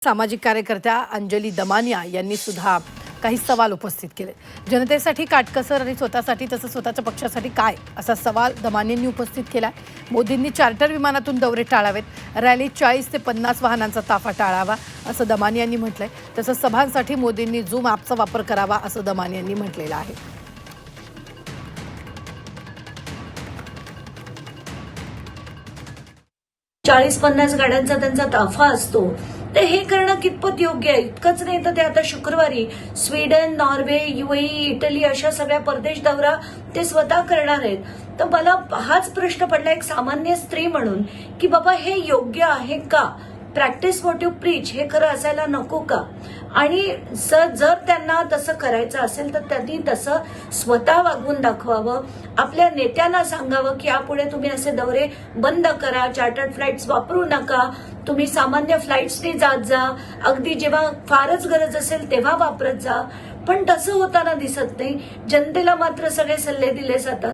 सामाजिक कार्यकर्त्या अंजली दमानिया यांनी सुद्धा काही सवाल उपस्थित केले। जनतेसाठी काटकसर आणि स्वतःसाठी तसंच स्वतःच्या पक्षासाठी काय असा सवाल दमानियांनी उपस्थित केला। मोदींनी चार्टर विमानातून दौरे टाळावेत, रॅलीत 40 ते 50 वाहनांचा ताफा टाळावा असं दमानियांनी म्हटलंय। तसंच सभांसाठी मोदींनी झूम ॲपचा वापर करावा असं दमानियांनी म्हटलेलं आहे। 40-50 गाड्यांचा त्यांचा ताफा असतो, तर हे करणं कितपत योग्य आहे? इतकंच नाही तर ते आता शुक्रवारी स्वीडन, नॉर्वे, UAE, इटली अशा सगळ्या परदेश दौरा ते स्वतः करणार आहेत। तर मला हाच प्रश्न पडला एक सामान्य स्त्री म्हणून की बाबा हे योग्य आहे का? प्रॅक्टिस व्हॉट यू प्रीच हे खरं असायला नको का? आणि जर त्यांना तसं करायचं असेल तर त्यांनी तसं स्वतः वागवून दाखवावं, आपल्या नेत्यांना सांगावं की यापुढे तुम्ही असे दौरे बंद करा, चार्टर्ड फ्लाइट्स वापरू नका, तुम्ही सामान्य फ्लाइट्सनी जात जा, अगदी जेव्हा फारच गरज असेल तेव्हा वापरत जा। पण तसं होताना दिसत नाही। जनतेला मात्र सगळे सल्ले दिले जातात।